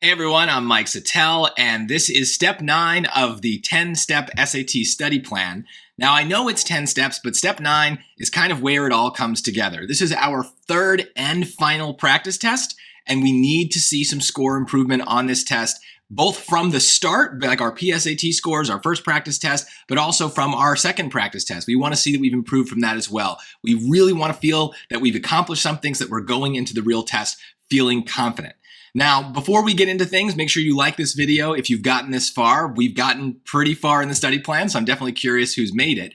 Hey everyone, I'm Mike Settele, and this is step 9 of the 10-step SAT study plan. Now I know it's 10 steps, but step 9 is kind of where it all comes together. This is our third and final practice test, and we need to see some score improvement on this test, both from the start, like our PSAT scores, our first practice test, but also from our second practice test. We want to see that we've improved from that as well. We really want to feel that we've accomplished some things, that we're going into the real test feeling confident. Now, before we get into things, make sure you like this video if you've gotten this far. We've gotten pretty far in the study plan, so I'm definitely curious who's made it.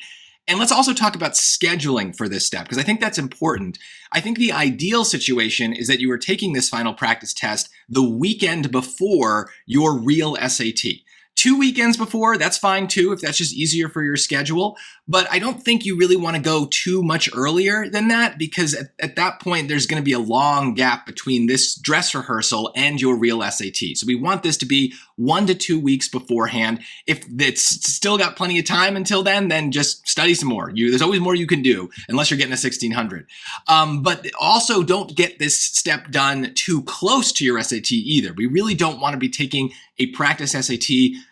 And let's also talk about scheduling for this step, because I think that's important. I think the ideal situation is that you are taking this final practice test the weekend before your real SAT. 2 weekends before, that's fine too, if that's just easier for your schedule. But I don't think you really want to go too much earlier than that, because at that point, there's going to be a long gap between this dress rehearsal and your real SAT. So we want this to be 1 to 2 weeks beforehand. If it's still got plenty of time until then just study some more. There's always more you can do, unless you're getting a 1600. But also don't get this step done too close to your SAT either. We really don't want to be taking a practice SAT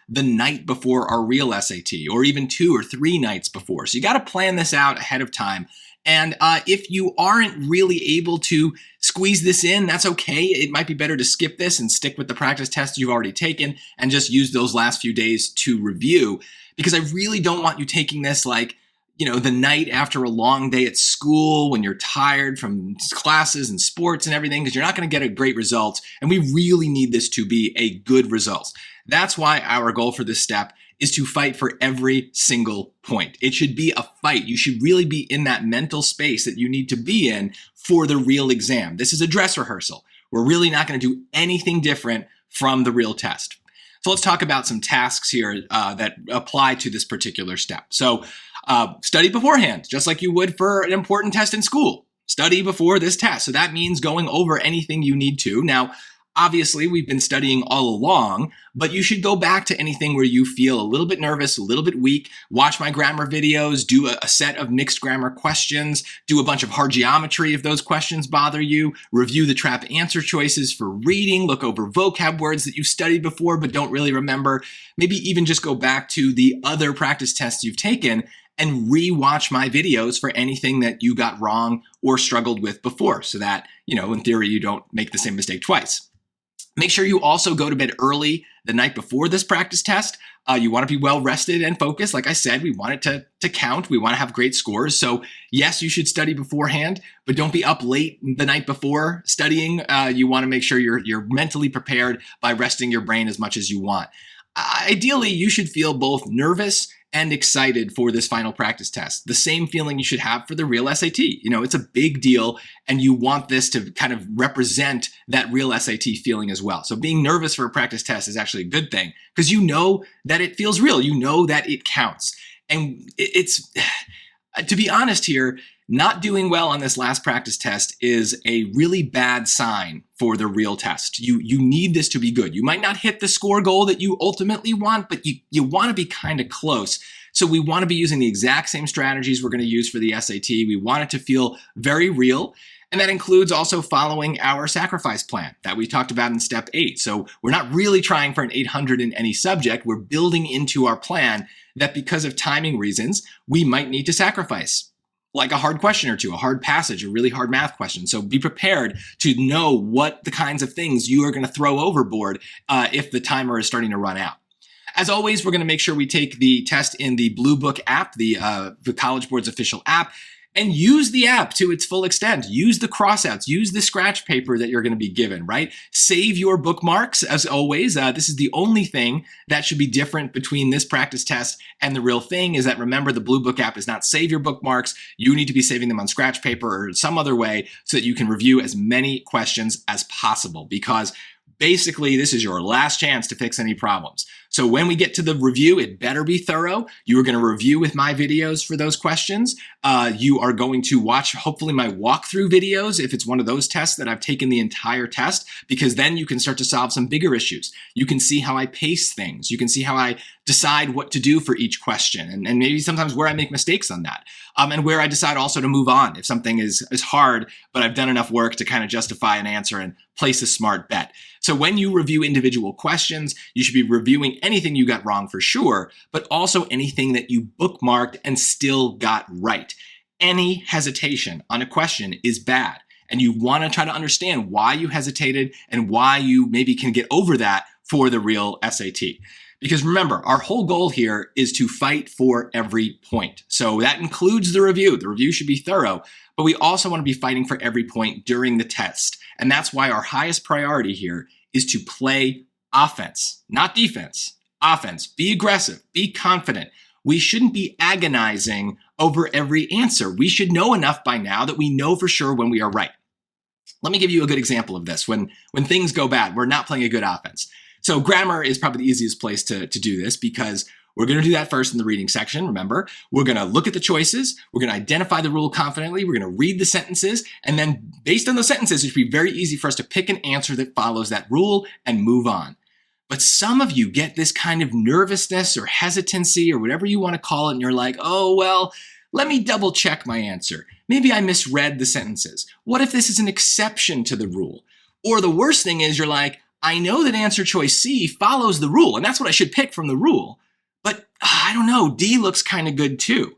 the night before our real SAT, or even 2 or 3 nights before. So you got to plan this out ahead of time. And if you aren't really able to squeeze this in, that's okay. It might be better to skip this and stick with the practice test you've already taken and just use those last few days to review. Because I really don't want you taking this like, the night after a long day at school when you're tired from classes and sports and everything, because you're not going to get a great result. And we really need this to be a good result. That's why our goal for this step is to fight for every single point. It should be a fight. You should really be in that mental space that you need to be in for the real exam. This is a dress rehearsal. We're really not going to do anything different from the real test. So let's talk about some tasks here that apply to this particular step. So study beforehand, just like you would for an important test in school. Study before this test. So that means going over anything you need to. Now, obviously, we've been studying all along, but you should go back to anything where you feel a little bit nervous, a little bit weak. Watch my grammar videos, do a set of mixed grammar questions, do a bunch of hard geometry if those questions bother you, review the trap answer choices for reading, look over vocab words that you've studied before but don't really remember. Maybe even just go back to the other practice tests you've taken and re-watch my videos for anything that you got wrong or struggled with before, so that, in theory, you don't make the same mistake twice. Make sure you also go to bed early the night before this practice test. You want to be well rested and focused. Like I said, we want it to count. We want to have great scores. So yes, you should study beforehand, but don't be up late the night before studying. You want to make sure you're mentally prepared by resting your brain as much as you want. Ideally, you should feel both nervous and excited for this final practice test. The same feeling you should have for the real SAT. It's a big deal, and you want this to kind of represent that real SAT feeling as well. So being nervous for a practice test is actually a good thing, because you know that it feels real. You know that it counts. And it's, to be honest here, not doing well on this last practice test is a really bad sign for the real test. You need this to be good. You might not hit the score goal that you ultimately want, but you want to be kind of close. So we want to be using the exact same strategies we're going to use for the SAT. We want it to feel very real. And that includes also following our sacrifice plan that we talked about in step 8. So we're not really trying for an 800 in any subject. We're building into our plan that because of timing reasons, we might need to sacrifice, like a hard question or two, a hard passage, a really hard math question. So be prepared to know what the kinds of things you are going to throw overboard if the timer is starting to run out. As always, we're going to make sure we take the test in the Bluebook app, the College Board's official app, and use the app to its full extent. Use the crossouts, use the scratch paper that you're going to be given, right? Save your bookmarks, as always. This is the only thing that should be different between this practice test and the real thing, is that, remember, the Bluebook app does not save your bookmarks. You need to be saving them on scratch paper or some other way so that you can review as many questions as possible, because basically, this is your last chance to fix any problems. So when we get to the review, it better be thorough. You are going to review with my videos for those questions. You are going to watch, hopefully, my walkthrough videos if it's one of those tests that I've taken the entire test, because then you can start to solve some bigger issues. You can see how I pace things. You can see how I decide what to do for each question, and maybe sometimes where I make mistakes on that, and where I decide also to move on if something is hard, but I've done enough work to kind of justify an answer and place a smart bet. So when you review individual questions, you should be reviewing anything you got wrong for sure, but also anything that you bookmarked and still got right. Any hesitation on a question is bad, and you want to try to understand why you hesitated and why you maybe can get over that for the real SAT. Because remember, our whole goal here is to fight for every point. So that includes the review. The review should be thorough, but we also want to be fighting for every point during the test. And that's why our highest priority here is to play offense, not defense. Offense. Be aggressive. Be confident. We shouldn't be agonizing over every answer. We should know enough by now that we know for sure when we are right. Let me give you a good example of this. When things go bad, we're not playing a good offense. So grammar is probably the easiest place to do this, because we're going to do that first in the reading section. Remember, we're going to look at the choices. We're going to identify the rule confidently. We're going to read the sentences. And then based on those sentences, it should be very easy for us to pick an answer that follows that rule and move on. But some of you get this kind of nervousness or hesitancy or whatever you want to call it. And you're like, oh, well, let me double check my answer. Maybe I misread the sentences. What if this is an exception to the rule? Or the worst thing is you're like, I know that answer choice C follows the rule, and that's what I should pick from the rule. But I don't know, D looks kind of good too.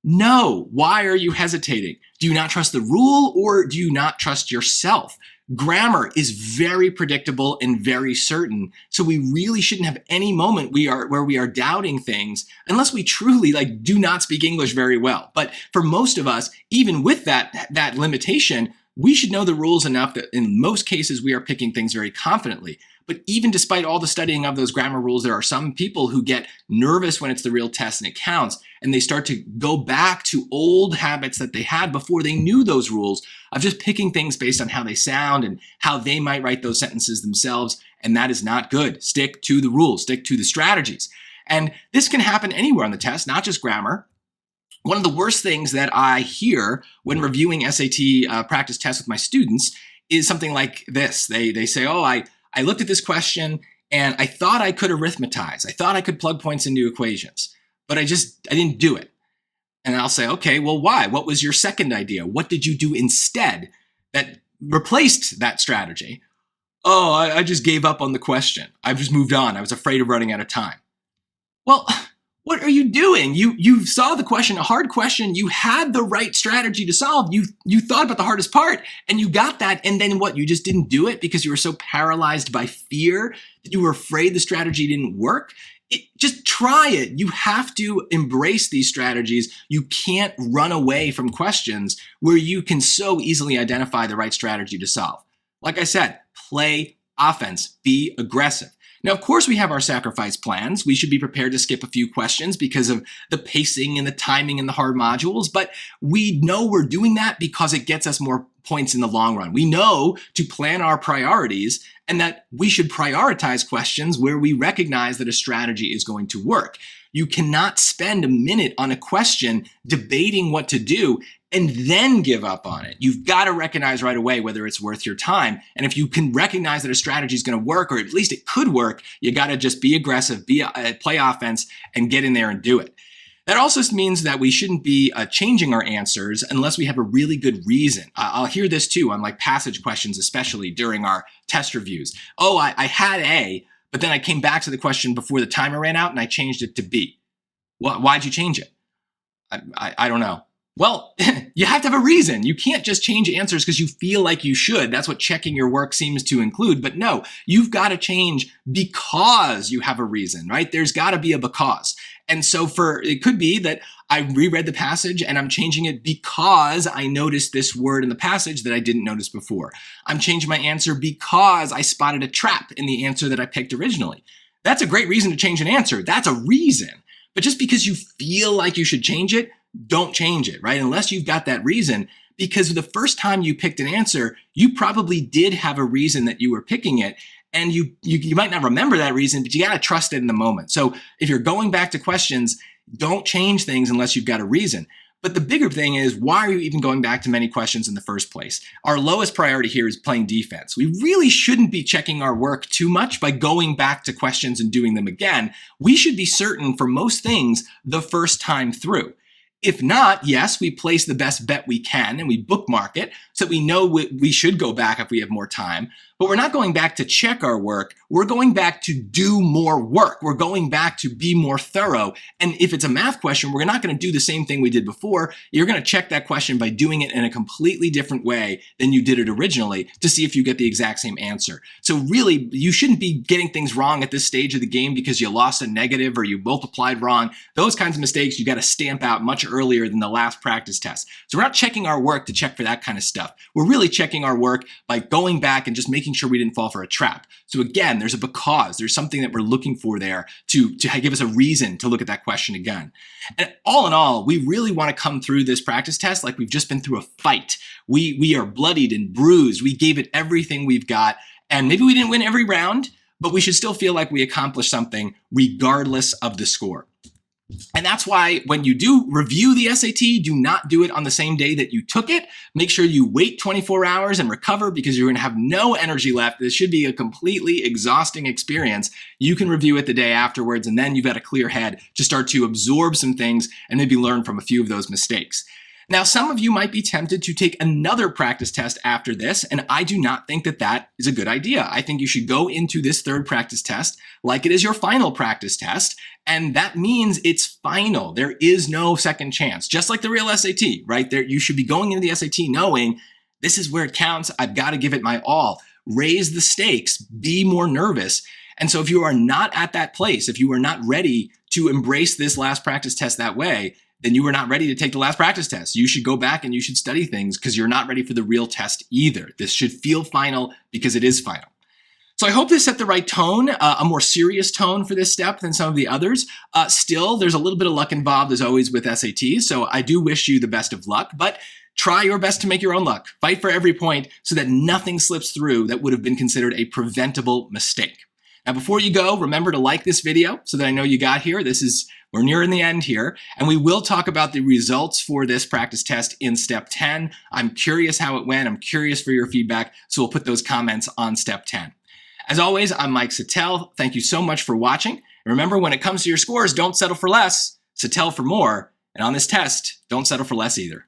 No, why are you hesitating? Do you not trust the rule, or do you not trust yourself? Grammar is very predictable and very certain, so we really shouldn't have any moment where we are doubting things unless we truly do not speak English very well. But for most of us, even with that limitation, we should know the rules enough that in most cases we are picking things very confidently. But even despite all the studying of those grammar rules, there are some people who get nervous when it's the real test and it counts, and they start to go back to old habits that they had before they knew those rules of just picking things based on how they sound and how they might write those sentences themselves, and that is not good. Stick to the rules, stick to the strategies. And this can happen anywhere on the test, not just grammar. One of the worst things that I hear when reviewing SAT practice tests with my students is something like this. They say, oh, I looked at this question and I thought I could arithmetize. I thought I could plug points into equations, but I didn't do it. And I'll say, okay, well, why? What was your second idea? What did you do instead that replaced that strategy? Oh, I just gave up on the question. I've just moved on. I was afraid of running out of time. Well, what are you doing? You saw the question, a hard question. You had the right strategy to solve. You thought about the hardest part and you got that. And then what? You just didn't do it because you were so paralyzed by fear that you were afraid the strategy didn't work? Just try it. You have to embrace these strategies. You can't run away from questions where you can so easily identify the right strategy to solve. Like I said, play offense. Be aggressive. Now, of course, we have our sacrifice plans. We should be prepared to skip a few questions because of the pacing and the timing and the hard modules, but we know we're doing that because it gets us more points in the long run. We know to plan our priorities and that we should prioritize questions where we recognize that a strategy is going to work. You cannot spend a minute on a question debating what to do and then give up on it. You've got to recognize right away whether it's worth your time. And if you can recognize that a strategy is going to work, or at least it could work, you got to just be aggressive, play offense, and get in there and do it. That also means that we shouldn't be changing our answers unless we have a really good reason. I'll hear this too on passage questions, especially during our test reviews. Oh, I had A, but then I came back to the question before the timer ran out and I changed it to B. Why'd you change it? I don't know. Well, you have to have a reason. You can't just change answers because you feel like you should. That's what checking your work seems to include. But no, you've got to change because you have a reason, right? There's got to be a because. And so it could be that I reread the passage and I'm changing it because I noticed this word in the passage that I didn't notice before. I'm changing my answer because I spotted a trap in the answer that I picked originally. That's a great reason to change an answer. That's a reason. But just because you feel like you should change it, don't change it, right? Unless you've got that reason, because the first time you picked an answer, you probably did have a reason that you were picking it. And you might not remember that reason, but you got to trust it in the moment. So if you're going back to questions, don't change things unless you've got a reason. But the bigger thing is, why are you even going back to many questions in the first place? Our lowest priority here is playing defense. We really shouldn't be checking our work too much by going back to questions and doing them again. We should be certain for most things the first time through. If not, yes, we place the best bet we can and we bookmark it so that we know we should go back if we have more time. But we're not going back to check our work. We're going back to do more work. We're going back to be more thorough. And if it's a math question, we're not going to do the same thing we did before. You're going to check that question by doing it in a completely different way than you did it originally to see if you get the exact same answer. So really, you shouldn't be getting things wrong at this stage of the game because you lost a negative or you multiplied wrong. Those kinds of mistakes you got to stamp out much earlier than the last practice test. So we're not checking our work to check for that kind of stuff. We're really checking our work by going back and just making sure we didn't fall for a trap. So again, there's a because. There's something that we're looking for there to give us a reason to look at that question again. And all in all, we really want to come through this practice test like we've just been through a fight. We are bloodied and bruised. We gave it everything we've got. And maybe we didn't win every round, but we should still feel like we accomplished something regardless of the score. And that's why when you do review the SAT, do not do it on the same day that you took it. Make sure you wait 24 hours and recover because you're going to have no energy left. This should be a completely exhausting experience. You can review it the day afterwards, and then you've got a clear head to start to absorb some things and maybe learn from a few of those mistakes. Now, some of you might be tempted to take another practice test after this, and I do not think that that is a good idea. I think you should go into this third practice test like it is your final practice test, and that means it's final. There is no second chance, just like the real SAT, right? You should be going into the SAT knowing this is where it counts. I've got to give it my all. Raise the stakes, be more nervous. And so if you are not at that place, if you are not ready to embrace this last practice test that way, then you were not ready to take the last practice test. You should go back and you should study things because you're not ready for the real test either. This should feel final because it is final. So I hope this set the right tone, a more serious tone for this step than some of the others. Still, there's a little bit of luck involved as always with SATs, so I do wish you the best of luck, but try your best to make your own luck. Fight for every point so that nothing slips through that would have been considered a preventable mistake. Now, before you go, remember to like this video so that I know you got here. We're nearing the end here, and we will talk about the results for this practice test in step 10. I'm curious how it went. I'm curious for your feedback, so we'll put those comments on step 10. As always, I'm Mike Settele. Thank you so much for watching. And remember, when it comes to your scores, don't settle for less, Settele for more. And on this test, don't settle for less either.